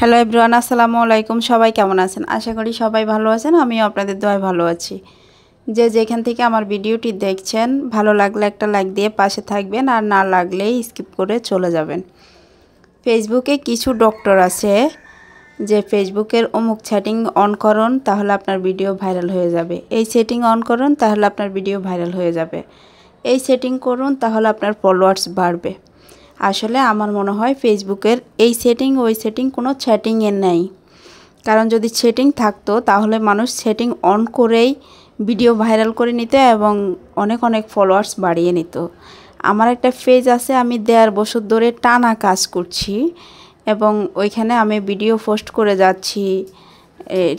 Hello everyone, আসসালামু আলাইকুম। সবাই কেমন আছেন? আশা করি সবাই ভালো আছেন। আমিও আপনাদের দোয়ায় ভালো আছি। যে যেখান থেকে আমার ভিডিওটি দেখছেন, ভালো লাগলে একটা লাইক দিয়ে পাশে থাকবেন, আর না লাগলেই স্কিপ করে চলে যাবেন। ফেসবুকে কিছু ডক্টর আছে যে ফেসবুকের অমুক সেটিং অন করুন তাহলে আপনার ভিডিও ভাইরাল হয়ে যাবে, এই সেটিং অন করুন তাহলে আপনার ভিডিও ভাইরাল হয়ে যাবে, এই সেটিং করুন তাহলে আপনার ফলোয়ার্স বাড়বে। আসলে আমার মনে হয় ফেসবুকের এই সেটিং ওই সেটিং কোনো সেটিংয়ের নেই। কারণ যদি সেটিং থাকতো তাহলে মানুষ সেটিং অন করেই ভিডিও ভাইরাল করে নিত এবং অনেক অনেক ফলোয়ার্স বাড়িয়ে নিত। আমার একটা পেজ আছে, আমি 1.5 বছর ধরে টানা কাজ করছি এবং ওইখানে আমি ভিডিও পোস্ট করে যাচ্ছি,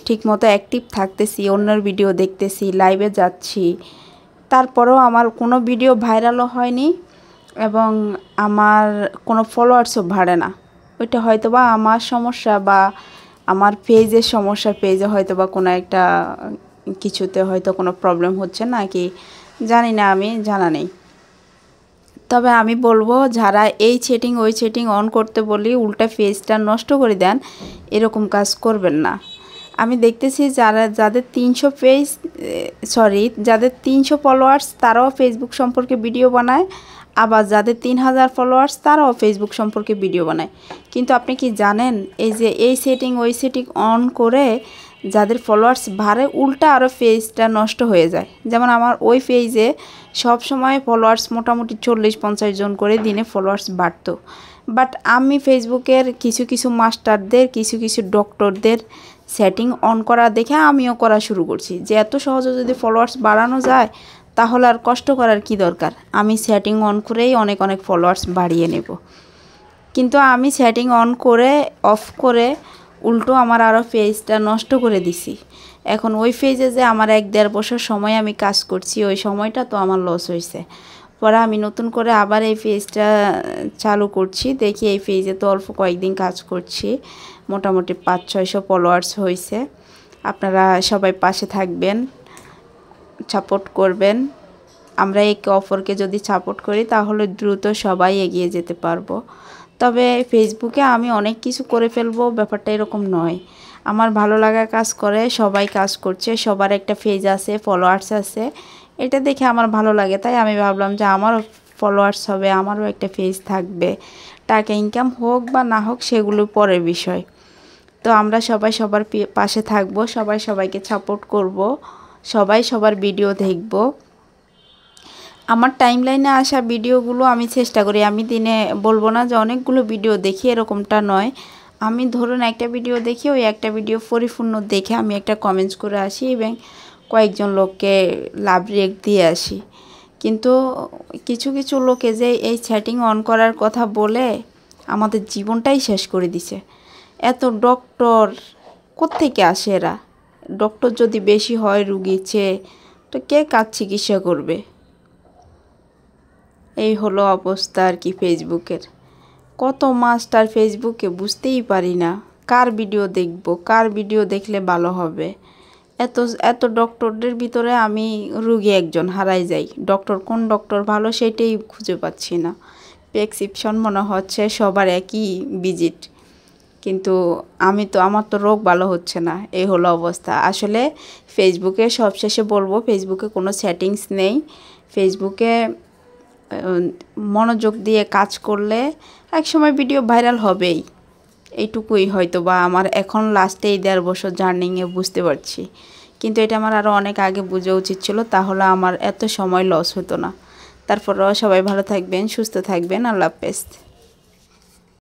ঠিকমতো অ্যাক্টিভ থাকতেছি, অন্যের ভিডিও দেখতেছি, লাইভে যাচ্ছি, তারপরেও আমার কোনো ভিডিও ভাইরালও হয়নি এবং আমার কোনো ফলোয়ার্সও বাড়ে না। ওইটা হয়তো বা আমার সমস্যা বা আমার পেজের সমস্যা, পেজে হয়তো বা কোনো একটা কিছুতে হয়তো কোনো প্রবলেম হচ্ছে নাকি জানি না, আমি জানা নেই। তবে আমি বলবো যারা এই সেটিং ওই সেটিং অন করতে বলি উল্টা পেজটা নষ্ট করে দেন, এরকম কাজ করবেন না। আমি দেখতেছি যাদের 300 ফলোয়ার্স তারাও ফেসবুক সম্পর্কে ভিডিও বানায়, আবার যাদের 3000 ফলোয়ার্স তারাও ফেসবুক সম্পর্কে ভিডিও বানায়। কিন্তু আপনি কি জানেন এই যে এই সেটিং ওই সেটিং অন করে যাদের ফলোয়ার্স বাড়ে উল্টা আরও পেজটা নষ্ট হয়ে যায়। যেমন আমার ওই পেজে সব সময় ফলোয়ার্স মোটামুটি 40-50 জন করে দিনে ফলোয়ার্স বাড়তো। বাট আমি ফেসবুকের কিছু কিছু মাস্টারদের কিছু ডক্টরদের সেটিং অন করা দেখে আমিও করা শুরু করছি যে এত সহজে যদি ফলোয়ার্স বাড়ানো যায় তাহলে আর কষ্ট করার কি দরকার, আমি সেটিং অন করেই অনেক অনেক ফলোয়ার্স বাড়িয়ে নেব। কিন্তু আমি সেটিং অন করে অফ করে উল্টো আমার আরও পেজটা নষ্ট করে দিছি। এখন ওই পেজে যে আমার 1-1.5 বছর সময় আমি কাজ করছি, ওই সময়টা তো আমার লস হয়েছে। পরে আমি নতুন করে আবার এই পেজটা চালু করছি, দেখি এই পেজে তো অল্প কয়েকদিন কাজ করছি, মোটামুটি 500-600 ফলোয়ার্স হয়েছে। আপনারা সবাই পাশে থাকবেন, সাপোর্ট করবেন। আমরা একে অপরকে যদি সাপোর্ট করি তাহলে দ্রুত সবাই এগিয়ে যেতে পারবো। তবে ফেসবুকে আমি অনেক কিছু করে ফেলবো, ব্যাপারটা এরকম নয়। আমার ভালো লাগা কাজ করে, সবাই কাজ করছে, সবার একটা পেজ আছে, ফলোয়ার্স আছে, এটা দেখে আমার ভালো লাগে। তাই আমি ভাবলাম যে আমারও ফলোয়ার্স হবে, আমারও একটা পেজ থাকবে। টাকা ইনকাম হোক বা না হোক সেগুলো পরের বিষয়। তো আমরা সবাই সবার পাশে থাকবো, সবাই সবাইকে সাপোর্ট করব, সবাই সবার ভিডিও দেখব। আমার টাইমলাইনে আসা ভিডিওগুলো আমি চেষ্টা করি, আমি দিনে বলবো না যে অনেকগুলো ভিডিও দেখি, এরকমটা নয়। আমি ধরুন একটা ভিডিও দেখি, ওই একটা ভিডিও পরিপূর্ণ দেখে আমি একটা কমেন্টস করে আসি এবং কয়েকজন লোককে লাভ রিয়েক্ট দিয়ে আসি। কিন্তু কিছু কিছু লোকে যে এই সেটিং অন করার কথা বলে আমাদের জীবনটাই শেষ করে দিছে। এত ডক্টর কোত্থেকে আসে এরা? ডক্টর যদি বেশি হয় রুগীর চেয়ে, তো কে কাজ চিকিৎসা করবে? এই হলো অবস্থা আর কি ফেসবুকের। কত মাস্টার ফেসবুকে বুঝতেই পারি না কার ভিডিও দেখব, কার ভিডিও দেখলে ভালো হবে। এত এত ডক্টরদের ভিতরে আমি রুগী একজন হারাই যাই। কোন ডক্টর ভালো সেটাই খুঁজে পাচ্ছি না। প্রেসক্রিপশন মনে হচ্ছে সবার একই ভিজিট, কিন্তু আমার তো রোগ ভালো হচ্ছে না। এই হলো অবস্থা। আসলে ফেসবুকে সবশেষে বলবো, ফেসবুকে কোনো সেটিংস নেই। ফেসবুকে মনোযোগ দিয়ে কাজ করলে একসময় ভিডিও ভাইরাল হবেই, এইটুকুই হয়তো বা আমার এখন লাস্টে এই 1.5 বছর জার্নিংয়ে বুঝতে পারছি। কিন্তু এটা আমার আরও অনেক আগে বোঝা উচিত ছিল, তাহলে আমার এত সময় লস হতো না। তারপরেও সবাই ভালো থাকবেন, সুস্থ থাকবেন। আল্লাহ হাফেজ।